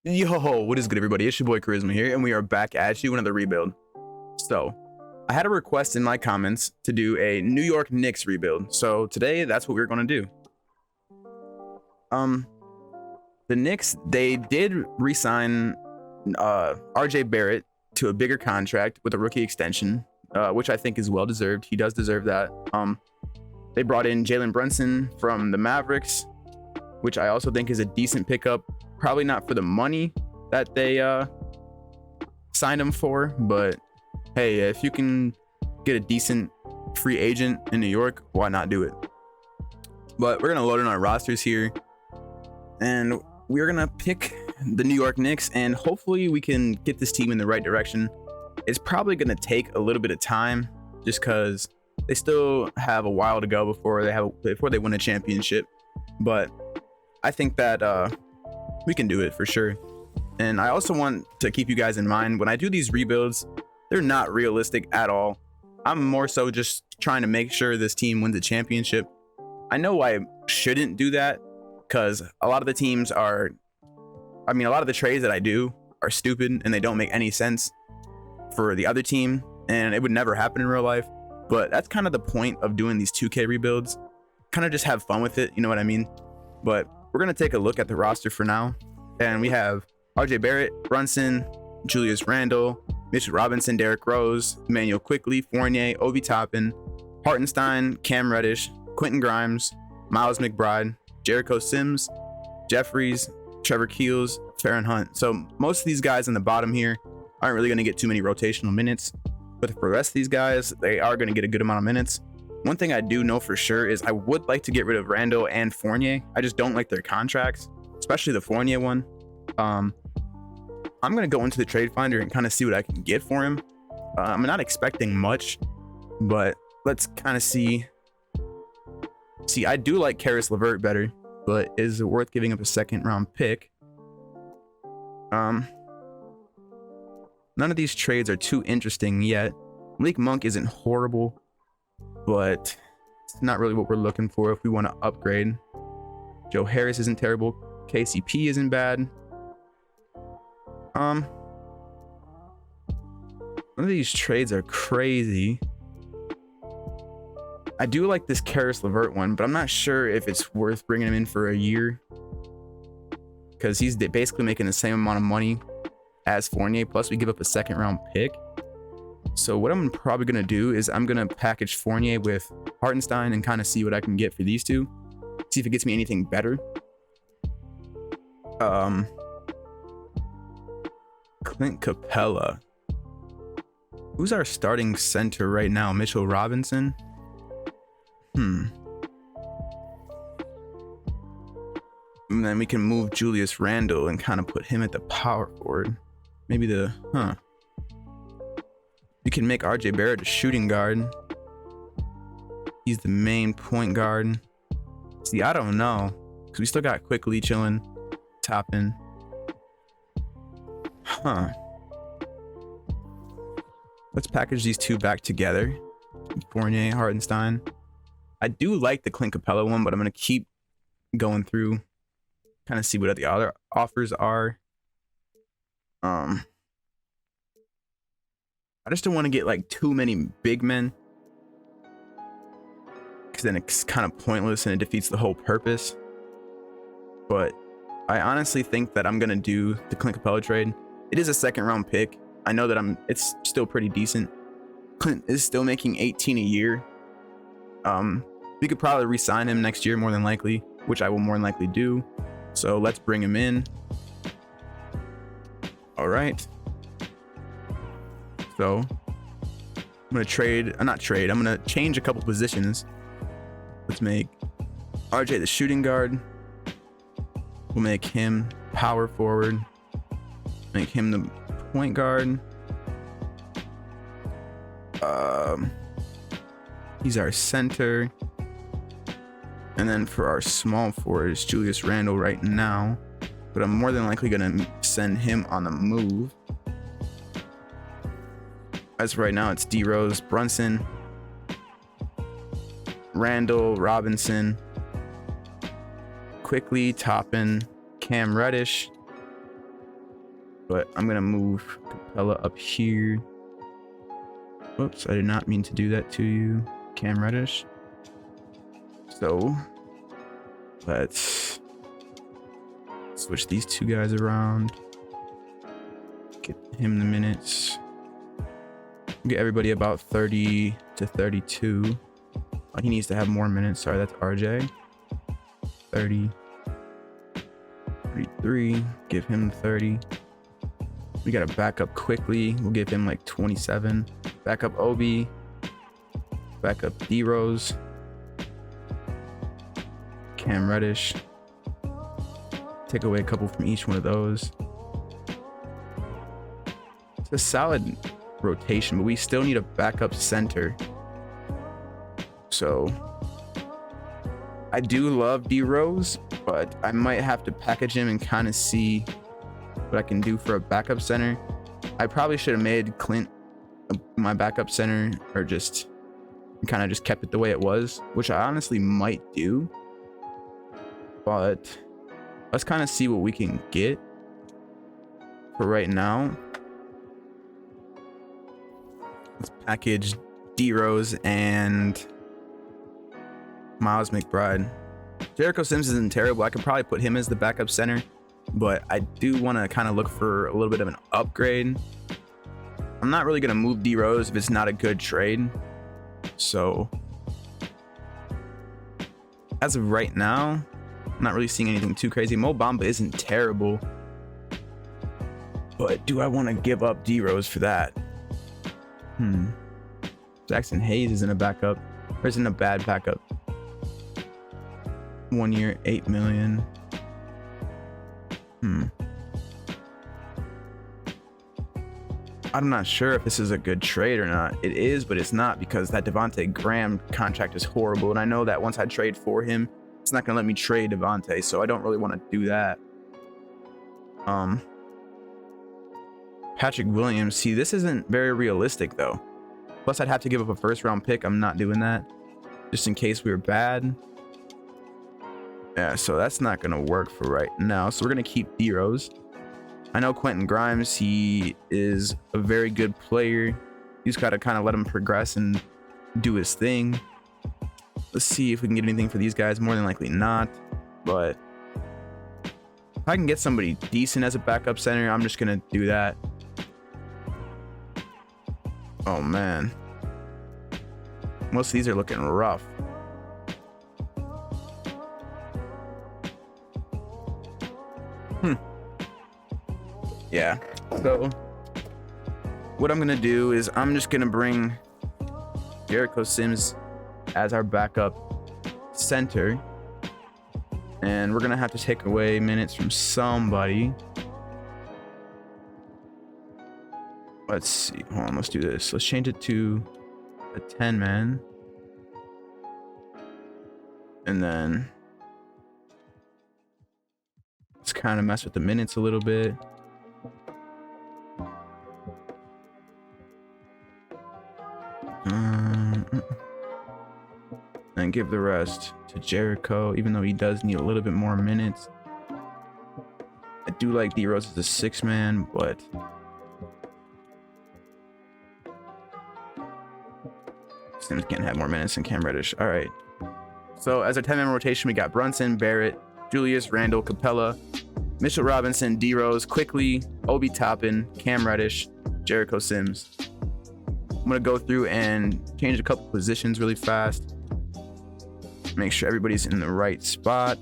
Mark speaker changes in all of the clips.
Speaker 1: Yo, what is good, everybody? It's your boy Charisma here, and we are back at you with another rebuild. So, I had a request in my comments to do a New York Knicks rebuild. So today, that's what we're gonna do. The Knicks, they did re-sign RJ Barrett to a bigger contract with a rookie extension, which I think is well deserved. He does deserve that. They brought in Jalen Brunson from the Mavericks, which I also think is a decent pickup. Probably not for the money that they signed him for, but hey, if you can get a decent free agent in New York, why not do it? But we're gonna load in our rosters here, and we're gonna pick the New York Knicks, and hopefully we can get this team in the right direction. It's probably gonna take a little bit of time, just because they still have a while to go before they win a championship. But I think that we can do it for sure. And I also want to keep you guys in mind, when I do these rebuilds, they're not realistic at all. I'm more so just trying to make sure this team wins a championship. I know I shouldn't do that, because a lot of the trades that I do are stupid and they don't make any sense for the other team, and it would never happen in real life. But that's kind of the point of doing these 2K rebuilds. Kind of just have fun with it, you know what I mean? But we're going to take a look at the roster for now. And we have RJ Barrett, Brunson, Julius Randle, Mitchell Robinson, Derrick Rose, Emmanuel Quickley, Fournier, Obi Toppin, Hartenstein, Cam Reddish, Quentin Grimes, Miles McBride, Jericho Sims, Jeffries, Trevor Keels, Farron Hunt. So most of these guys in the bottom here aren't really going to get too many rotational minutes. But for the rest of these guys, they are going to get a good amount of minutes. One thing I do know for sure is I would like to get rid of Randle and Fournier. I just don't like their contracts, especially the Fournier one. I'm going to go into the trade finder and kind of see what I can get for him. I'm not expecting much, but let's kind of see. See, I do like Caris LeVert better, but is it worth giving up a second round pick? None of these trades are too interesting yet. Malik Monk isn't horrible, but it's not really what we're looking for if we want to upgrade. Joe Harris isn't terrible. KCP isn't bad. None of these trades are crazy. I do like this Caris LeVert one, but I'm not sure if it's worth bringing him in for a year, because he's basically making the same amount of money as Fournier, plus we give up a second round pick. So what I'm probably going to do is I'm going to package Fournier with Hartenstein and kind of see what I can get for these two. See if it gets me anything better. Clint Capella. Who's our starting center right now? Mitchell Robinson? And then we can move Julius Randle and kind of put him at the power forward. Maybe we can make RJ Barrett a shooting guard. He's the main point guard. See, I don't know, because we still got Quickley chilling, Toppin. Let's package these two back together. Fournier, Hartenstein. I do like the Clint Capella one, but I'm going to keep going through, kind of see what the other offers are. I just don't want to get like too many big men, because then it's kind of pointless and it defeats the whole purpose. But I honestly think that I'm going to do the Clint Capella trade. It is a second round pick. I know that it's still pretty decent. Clint is still making 18 a year. We could probably re-sign him next year, more than likely, which I will more than likely do. So let's bring him in. All right. So I'm going to I'm going to change a couple positions. Let's make RJ the shooting guard. We'll make him power forward. Make him the point guard. He's our center. And then for our small forward, it's Julius Randle right now, but I'm more than likely gonna send him on the move. As right now, it's D Rose, Brunson, Randle, Robinson, Quickley, Toppin, Cam Reddish, but I'm gonna move Capella up here. Oops, I did not mean to do that to you, Cam Reddish. So let's switch these two guys around. Get him the minutes. Get everybody about 30 to 32. He needs to have more minutes. Sorry, that's RJ. 30. 33. Give him 30. We gotta back up quickly. We'll give him like 27. Back up Obi. Back up D-Rose. Cam Reddish. Take away a couple from each one of those. It's a solid rotation, but we still need a backup center. So I do love D-Rose, but I might have to package him and kind of see what I can do for a backup center. I probably should have made Clint my backup center, or just kind of just kept it the way it was, which I honestly might do. But let's kind of see what we can get for right now. Let's package D-Rose and Miles McBride. Jericho Sims isn't terrible. I could probably put him as the backup center, but I do want to kind of look for a little bit of an upgrade. I'm not really going to move D-Rose if it's not a good trade. So as of right now, I'm not really seeing anything too crazy. Mo Bamba isn't terrible, but do I want to give up D-Rose for that? Jackson Hayes isn't a backup, or isn't a bad backup. 1 year, $8 million. I'm not sure if this is a good trade or not. It is, but it's not, because that Devontae Graham contract is horrible, and I know that once I trade for him, it's not gonna let me trade Devontae, so I don't really want to do that. Patrick Williams, see, this isn't very realistic though. Plus I'd have to give up a first round pick. I'm not doing that, just in case we were bad. Yeah, so that's not gonna work for right now. So we're gonna keep D-Rose. I know Quentin Grimes, he is a very good player. You just gotta kind of let him progress and do his thing. Let's see if we can get anything for these guys. More than likely not, but if I can get somebody decent as a backup center, I'm just gonna do that. Oh man, most of these are looking rough. Yeah, so what I'm gonna do is I'm just gonna bring Jericho Sims as our backup center, and we're gonna have to take away minutes from somebody. Let's see, hold on, let's do this. Let's change it to a 10-man, and then let's kind of mess with the minutes a little bit. And give the rest to Jericho, even though he does need a little bit more minutes. I do like D-Rose as a 6-man, but Sims can't have more minutes than Cam Reddish. All right. So as our 10-man rotation, we got Brunson, Barrett, Julius Randle, Capella, Mitchell Robinson, D-Rose, Quickly, Obi Toppin, Cam Reddish, Jericho Sims. I'm gonna go through and change a couple positions really fast. Make sure everybody's in the right spot.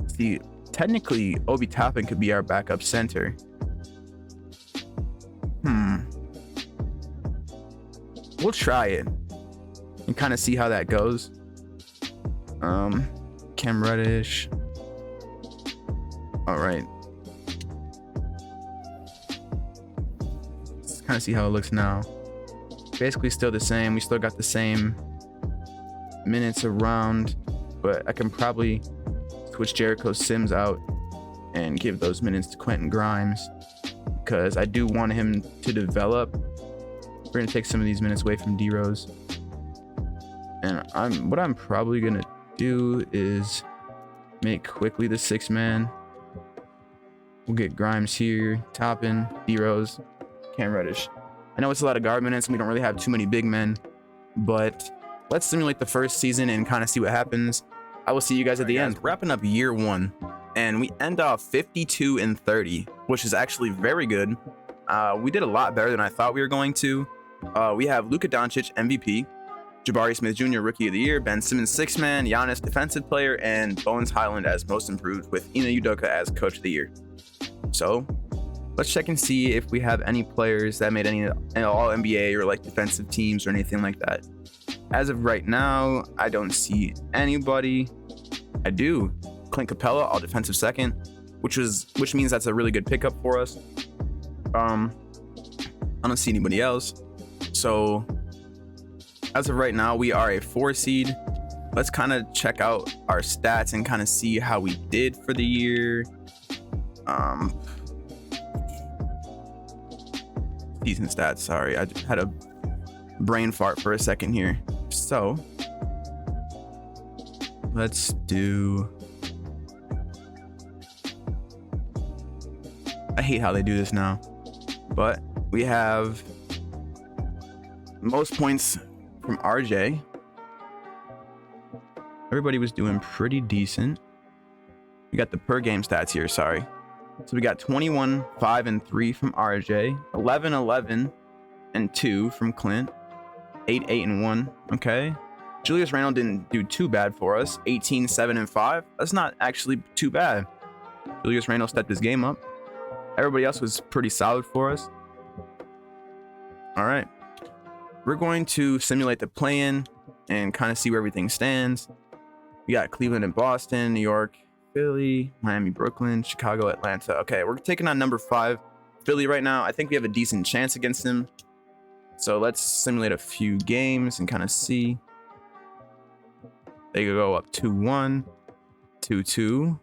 Speaker 1: See, technically, Obi Toppin could be our backup center. We'll try it and kind of see how that goes. Cam Reddish. All right. Let's kind of see how it looks now. Basically still the same. We still got the same minutes around, but I can probably switch Jericho Sims out and give those minutes to Quentin Grimes, because I do want him to develop. We're gonna take some of these minutes away from D-Rose, and what I'm probably gonna do is make Quickly the 6-man, We'll get Grimes here, Toppin, D-Rose, Cam Reddish. I know it's a lot of guard minutes and we don't really have too many big men, but let's simulate the first season and kind of see what happens. I will see you guys at the end. Wrapping up year 1, and we end off 52-30, which is actually very good. We did a lot better than I thought we were going to. We have Luka Doncic, MVP, Jabari Smith Jr., Rookie of the Year, Ben Simmons, 6-man, Giannis, Defensive Player, and Bones Highland as Most Improved, with Ina Udoka as Coach of the Year. So let's check and see if we have any players that made any All-NBA or like defensive teams or anything like that. As of right now, I don't see anybody. I do. Clint Capella, All Defensive Second, which means that's a really good pickup for us. I don't see anybody else. So as of right now, we are a 4 seed. Let's kind of check out our stats and kind of see how we did for the year. Decent stats. Sorry, I had a brain fart for a second here. So let's do. I hate how they do this now, but we have most points from RJ. Everybody was doing pretty decent. We got the per game stats here. Sorry. So we got 21, 5, and 3 from RJ, 11, 11, and 2 from Clint, 8, 8, and 1. Okay. Julius Randle didn't do too bad for us. 18, 7, and 5. That's not actually too bad. Julius Randle stepped his game up. Everybody else was pretty solid for us. All right. We're going to simulate the play-in and kind of see where everything stands. We got Cleveland and Boston, New York, Philly, Miami, Brooklyn, Chicago, Atlanta. Okay, we're taking on number 5, Philly right now. I think we have a decent chance against them. So let's simulate a few games and kind of see. They go up 2-1, 2-2,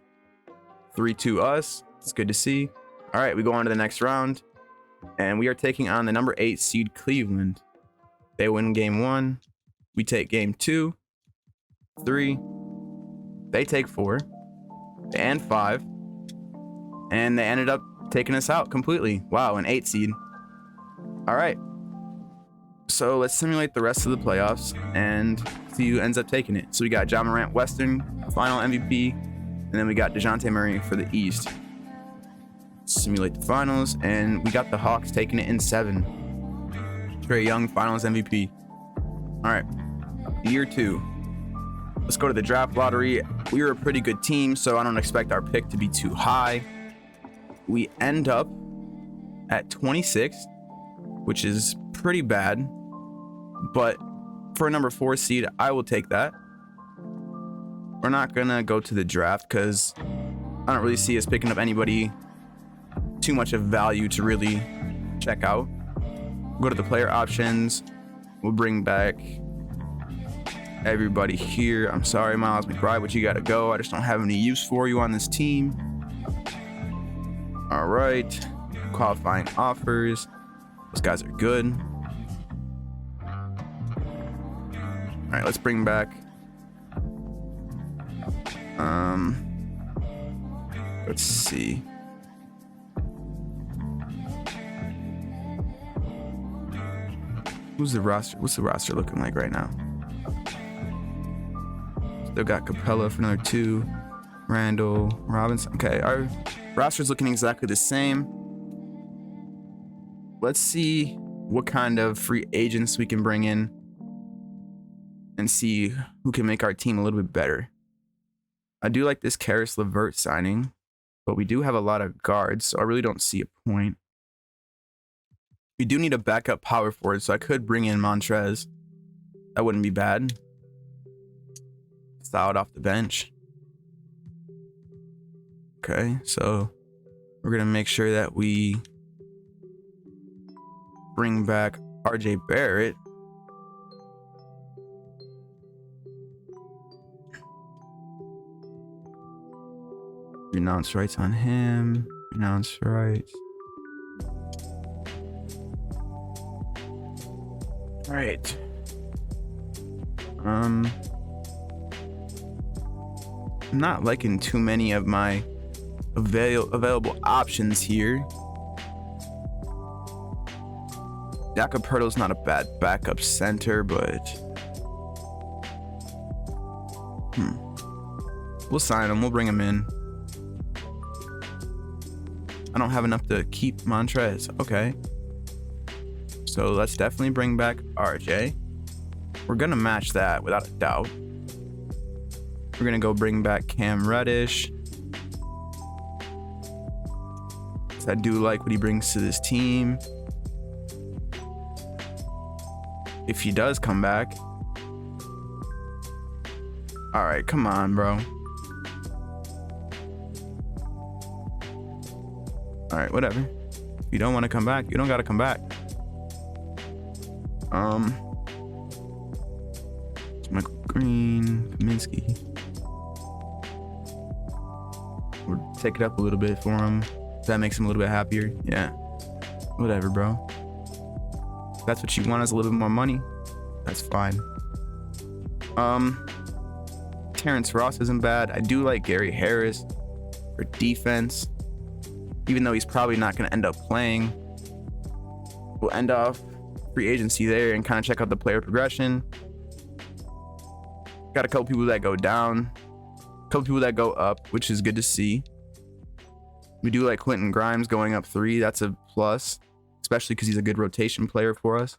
Speaker 1: 3-2 us. It's good to see. All right, we go on to the next round. And we are taking on the number 8 seed Cleveland. They win game 1. We take game 2, 3. They take 4. And 5, and they ended up taking us out completely. Wow, an 8 seed. All right, so let's simulate the rest of the playoffs and see who ends up taking it. So we got Ja Morant, Western Final MVP, and then we got DeJounte Murray for the East. Simulate the finals, and we got the Hawks taking it in 7. Trae Young, Finals MVP. All right, year 2. Let's go to the draft lottery. We were a pretty good team, so I don't expect our pick to be too high. We end up at 26, which is pretty bad. But for a number 4 seed, I will take that. We're not going to go to the draft because I don't really see us picking up anybody too much of value to really check out. Go to the player options. We'll bring back everybody here. I'm sorry, Miles McBride, but you gotta go. I just don't have any use for you on this team. All right, qualifying offers. Those guys are good. All right, let's bring back. Let's see. Who's the roster? What's the roster looking like right now? Still got Capella for another 2. Randall, Robinson. Okay, our roster's looking exactly the same. Let's see what kind of free agents we can bring in and see who can make our team a little bit better. I do like this Karis LeVert signing, but we do have a lot of guards, so I really don't see a point. We do need a backup power forward, so I could bring in Montrez. That wouldn't be bad. Solid off the bench. Okay, so we're gonna make sure that we bring back RJ Barrett. Renounce rights on him. Renounce rights. All right. I'm not liking too many of my available options here. Jakob Poeltl's not a bad backup center, but we'll sign him. We'll bring him in. I don't have enough to keep Montrez. Okay. So let's definitely bring back RJ. We're going to match that without a doubt. We're going to go bring back Cam Reddish. I do like what he brings to this team. If he does come back. All right, come on, bro. All right, whatever. If you don't want to come back, you don't got to come back. Michael Green, Kaminsky. We'll take it up a little bit for him. That makes him a little bit happier. Yeah. Whatever, bro. If that's what you want, is a little bit more money. That's fine. Terrence Ross isn't bad. I do like Gary Harris for defense. Even though he's probably not going to end up playing. We'll end off free agency there and kind of check out the player progression. Got a couple people that go down. A couple people that go up, which is good to see. We do like Quentin Grimes going up 3. That's a plus, especially because he's a good rotation player for us.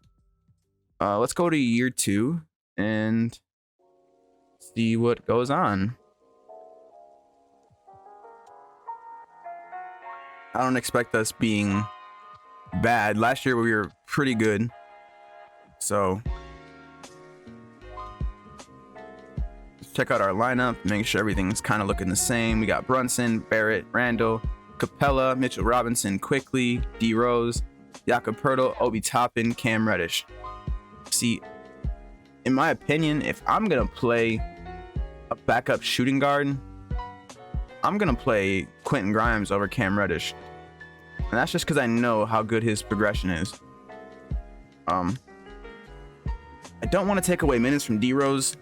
Speaker 1: Let's go to year 2 and see what goes on. I don't expect us being bad. Last year we were pretty good. So let's check out our lineup, make sure everything's kind of looking the same. We got Brunson, Barrett, Randall, Capella, Mitchell Robinson, Quickly, D Rose, Jakob Poeltl, Obi Toppin, Cam Reddish. See, in my opinion, if I'm gonna play a backup shooting guard, I'm gonna play Quentin Grimes over Cam Reddish, and that's just because I know how good his progression is. I don't want to take away minutes from D Rose,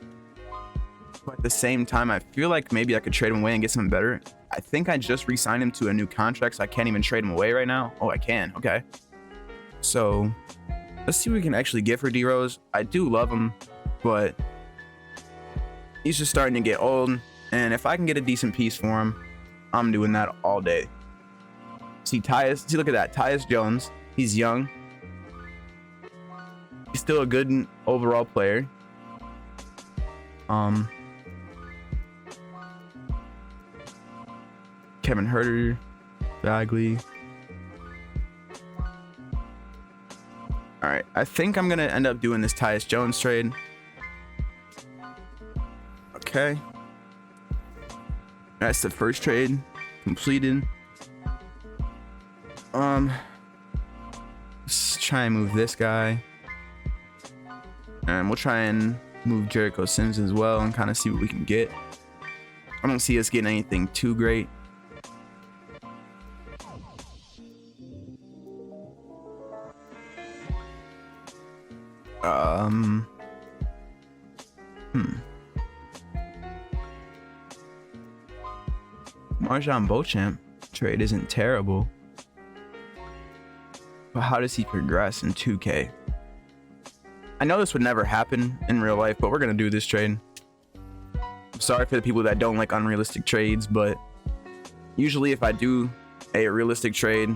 Speaker 1: but at the same time, I feel like maybe I could trade him away and get something better. I think I just re-signed him to a new contract, so I can't even trade him away right now. Oh, I can. Okay. So let's see what we can actually get for D Rose. I do love him, but he's just starting to get old. And if I can get a decent piece for him, I'm doing that all day. See, look at that. Tyus Jones. He's young. He's still a good overall player. Kevin Huerter, Bagley. All right, I think I'm gonna end up doing this Tyus Jones trade. Okay. That's the first trade completed. Let's try and move this guy. And we'll try and move Jericho Sims as well and kind of see what we can get. I don't see us getting anything too great. Marjon Beauchamp trade isn't terrible, but how does he progress in 2K? I know this would never happen in real life, but we're gonna do this trade. I'm sorry for the people that don't like unrealistic trades, but usually if I do a realistic trade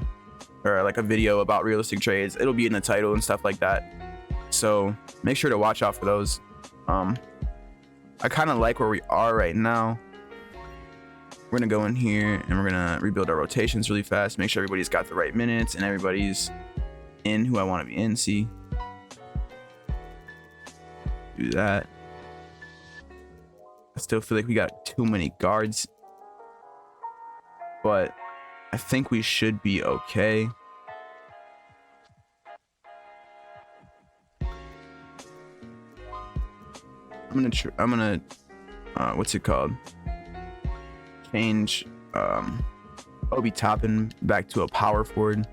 Speaker 1: or like a video about realistic trades, it'll be in the title and stuff like that. So make sure to watch out for those. I kind of like where we are right now. We're gonna go in here and we're gonna rebuild our rotations really fast, make sure everybody's got the right minutes and everybody's in who I want to be in. See, do that. I still feel like we got too many guards, but I think we should be okay. I'm gonna what's it called? Change Obi Toppin back to a power forward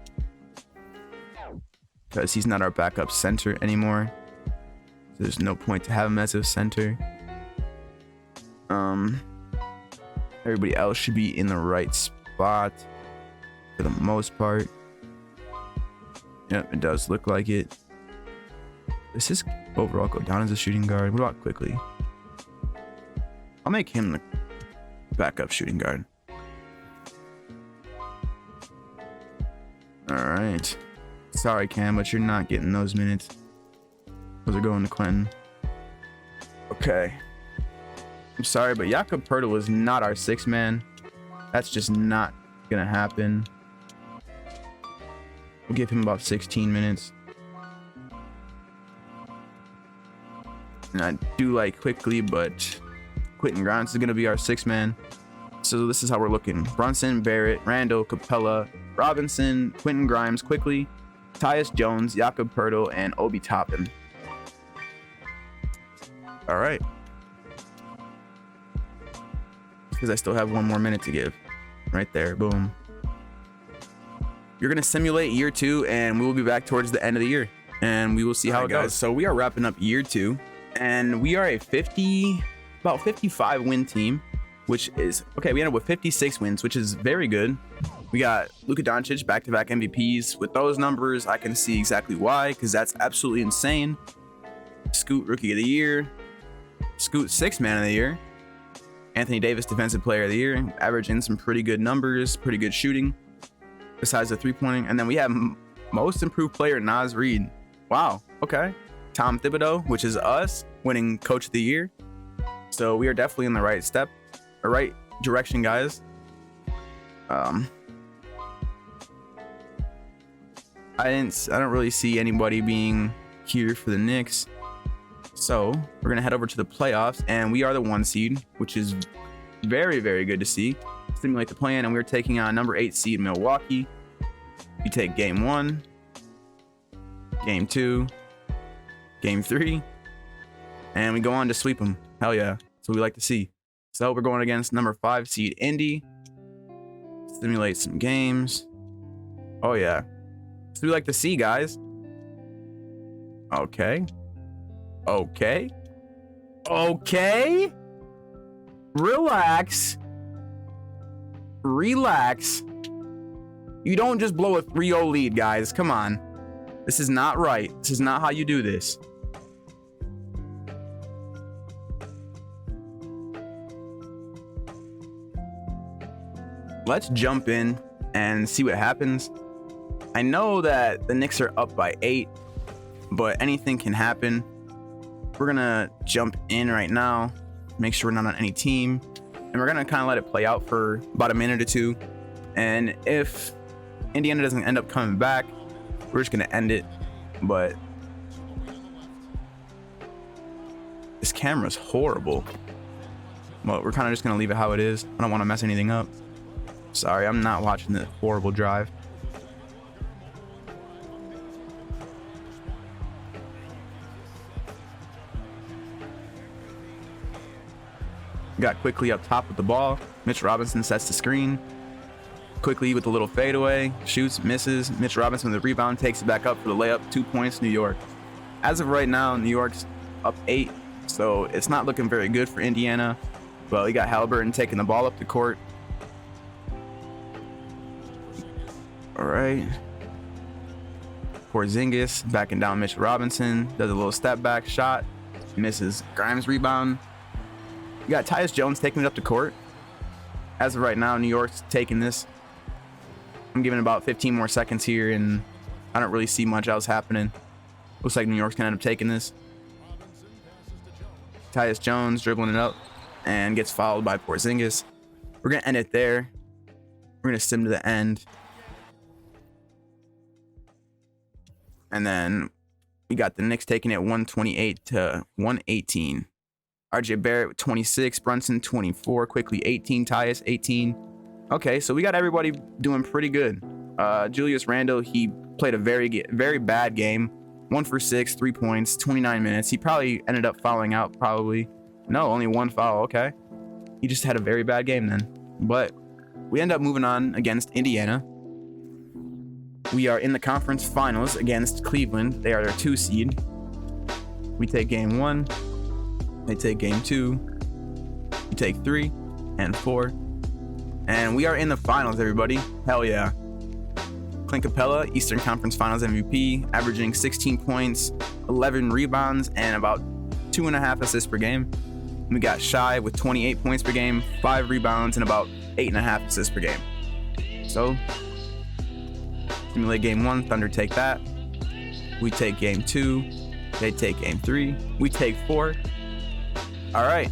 Speaker 1: because he's not our backup center anymore. So there's no point to have him as a center. Everybody else should be in the right spot for the most part. Yep, it does look like it. Does his overall go down as a shooting guard? What about quickly? I'll make him the backup shooting guard. All right. Sorry, Cam, but you're not getting those minutes. Those are going to Quentin. Okay. I'm sorry, but Jakob Poeltl is not our sixth man. That's just not gonna happen. We'll give him about 16 minutes. And I do like quickly, but Quentin Grimes is gonna be our sixth man. So this is how we're looking: Brunson, Barrett, Randall, Capella, Robinson, Quentin Grimes, quickly, Tyus Jones, Jakob Poeltl, and Obi Toppin. All right. Because I still have one more minute to give. Right there, boom. You're gonna simulate year 2, and we will be back towards the end of the year, and we will see how it goes. So we are wrapping up year 2, and we are a about 55 win team, which is okay. We ended up with 56 wins, which is very good. We got Luka Doncic back-to-back MVPs. With those numbers, I can see exactly why, because that's absolutely insane. Scoot Rookie of the Year, Scoot Sixth Man of the Year, Anthony Davis Defensive Player of the Year, averaging some pretty good numbers, pretty good shooting, besides the three-pointing. And then we have Most Improved Player Naz Reid. Wow, okay. Tom Thibodeau, which is us, winning Coach of the Year. So we are definitely in the right direction, guys. I don't really see anybody being here for the Knicks. So we're gonna head over to the playoffs, and we are the 1 seed, which is very, very good to see. Simulate the plan, and we're taking on number 8 seed Milwaukee. We take game 1, game 2, game 3, and we go on to sweep them. Hell yeah, that's what we like to see. So we're going against number 5 seed Indy. Simulate some games. Oh yeah, so we like to see, guys. Okay. Relax. You don't just blow a 3-0 lead, guys. Come on. This is not right. This is not how you do this. Let's jump in and see what happens. I know that the Knicks are up by 8, but anything can happen. We're gonna jump in right now, make sure we're not on any team, and we're gonna kind of let it play out for about a minute or two. And if Indiana doesn't end up coming back, we're just gonna end it. But this camera's horrible. Well, we're kind of just gonna leave it how it is. I don't want to mess anything up. Sorry, I'm not watching the horrible drive. Got quickly up top with the ball. Mitch Robinson sets the screen. Quickly with a little fadeaway. Shoots, misses. Mitch Robinson with the rebound, takes it back up for the layup. 2 points, New York. As of right now, New York's up 8, so it's not looking very good for Indiana. Well, we got Halliburton taking the ball up the court. All right. Porzingis backing down Mitch Robinson. Does a little step back shot. Misses. Grimes rebound. You got Tyus Jones taking it up the court. As of right now, New York's taking this. I'm giving about 15 more seconds here, and I don't really see much else happening. Looks like New York's gonna end up taking this. Tyus Jones dribbling it up and gets fouled by Porzingis. We're gonna end it there. We're gonna sim to the end. And then we got the Knicks taking it 128 to 118. RJ Barrett with 26, Brunson 24, quickly 18, Tyus 18. Okay, so we got everybody doing pretty good. Julius Randle, he played a very bad game. 1 for 6, 3 points, 29 minutes. He probably ended up fouling out, probably. No, only 1 foul, okay. He just had a very bad game then. But we end up moving on against Indiana. We are in the conference finals against Cleveland. They are their 2 seed. We take game 1. They take game 2. We take 3 and 4. And we are in the finals, everybody. Hell yeah. Clint Capella, Eastern Conference Finals MVP, averaging 16 points, 11 rebounds, and about 2.5 assists per game. We got Shy with 28 points per game, 5 rebounds, and about 8.5 assists per game. So, simulate game 1, Thunder take that. We take game 2. They take game 3. We take 4. All right.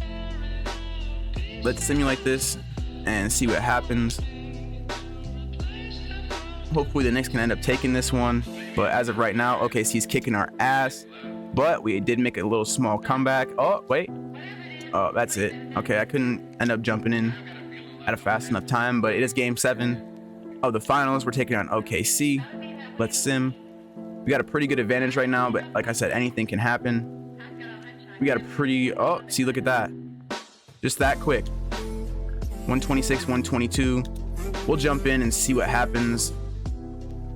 Speaker 1: Let's simulate this and see what happens. Hopefully the Knicks can end up taking this one. But as of right now, OKC's kicking our ass. But we did make a little small comeback. Oh, wait. Oh, that's it. Okay, I couldn't end up jumping in at a fast enough time. But it is game 7 of the finals. We're taking on OKC. Let's sim. We got a pretty good advantage right now. But like I said, anything can happen. We got a pretty... Oh, see, look at that. Just that quick. 126, 122. We'll jump in and see what happens.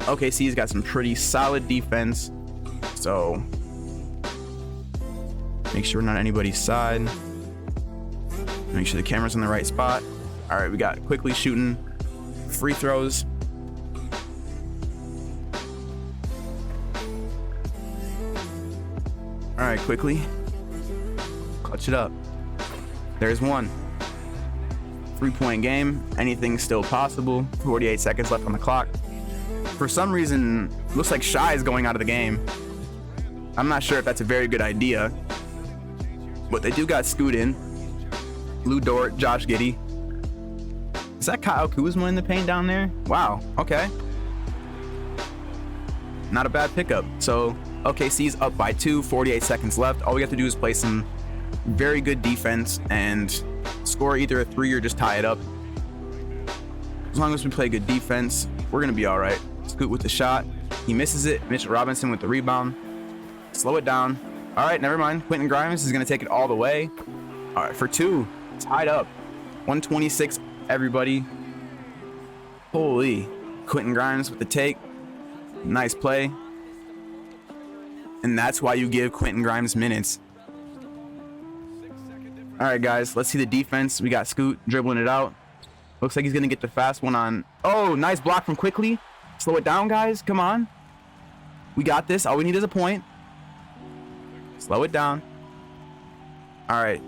Speaker 1: OKC's got some pretty solid defense. So make sure we're not on anybody's side. Make sure the camera's in the right spot. All right, we got quickly shooting free throws. All right, quickly. Clutch it up. There's one. 3-point game. Anything's still possible. 48 seconds left on the clock. For some reason, looks like Shy is going out of the game. I'm not sure if that's a very good idea. But they do got Scoot in. Lou Dort, Josh Giddey. Is that Kyle Kuzma in the paint down there? Wow, okay. Not a bad pickup. So OKC's up by 2, 48 seconds left. All we have to do is play some very good defense and score either a 3 or just tie it up. As long as we play good defense, we're gonna be all right. Scoot with the shot. He misses it. Mitchell Robinson with the rebound. Slow it down. All right, never mind. Quentin Grimes is gonna take it all the way. All right, for 2, tied up. 126, everybody. Holy. Quentin Grimes with the take. Nice play. And that's why you give Quentin Grimes minutes. All right, guys, let's see the defense. We got Scoot dribbling it out. Looks like he's going to get the fast one on. Oh, nice block from Quickly. Slow it down, guys. Come on. We got this. All we need is a point. Slow it down. All right.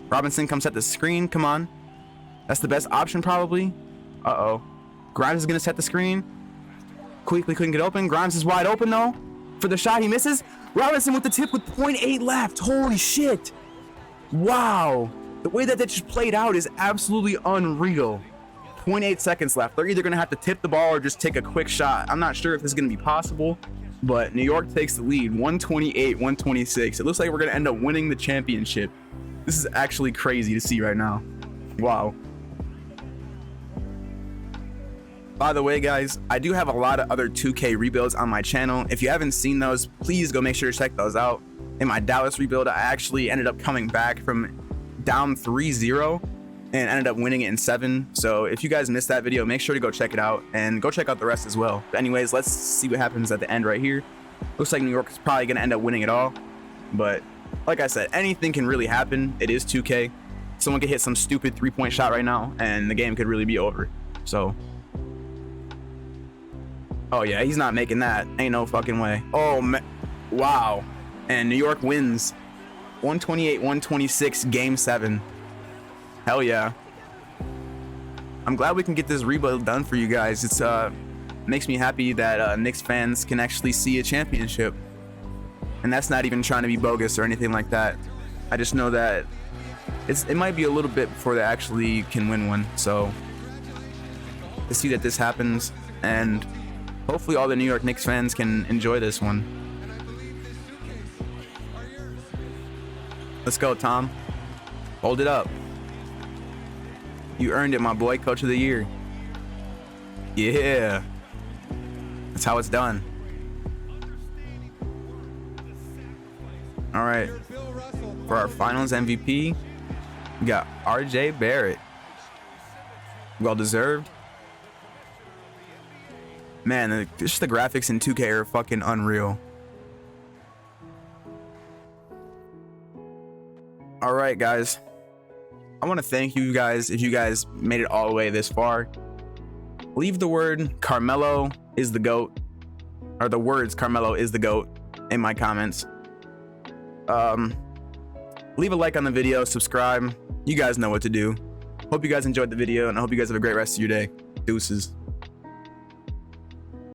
Speaker 1: Robinson comes at the screen. Come on. That's the best option, probably. Uh-oh. Grimes is going to set the screen. Quickly couldn't get open. Grimes is wide open, though. For the shot, he misses. Robinson with the tip with 0.8 left. Holy shit. Wow, the way that just played out is absolutely unreal. 0.8 seconds left. They're either going to have to tip the ball or just take a quick shot. I'm not sure if this is going to be possible, but New York takes the lead, 128-126. It looks like we're going to end up winning the championship. This is actually crazy to see right now. Wow. By the way, guys, I do have a lot of other 2K rebuilds on my channel. If you haven't seen those, please go make sure to check those out. In my Dallas rebuild, I actually ended up coming back from down 3-0 and ended up winning it in 7. So if you guys missed that video, make sure to go check it out and go check out the rest as well. But anyways, let's see what happens at the end right here. Looks like New York is probably going to end up winning it all. But like I said, anything can really happen. It is 2K. Someone could hit some stupid 3-point shot right now and the game could really be over. So, oh yeah, he's not making that. Ain't no fucking way. Oh, man. Wow. And New York wins 128-126 game 7. Hell yeah. I'm glad we can get this rebuild done for you guys. It's makes me happy that Knicks fans can actually see a championship. And that's not even trying to be bogus or anything like that. I just know that it might be a little bit before they actually can win one. So to see that this happens, and hopefully all the New York Knicks fans can enjoy this one. Let's go, Tom. Hold it up. You earned it, my boy. Coach of the year. Yeah. That's how it's done. All right. For our finals MVP, we got RJ Barrett. Well deserved. Man, just the graphics in 2K are fucking unreal. All right, guys. I want to thank you guys. If you guys made it all the way this far, leave the word Carmelo is the GOAT, or the words Carmelo is the GOAT in my comments. Leave a like on the video, subscribe. You guys know what to do. Hope you guys enjoyed the video, and I hope you guys have a great rest of your day. Deuces.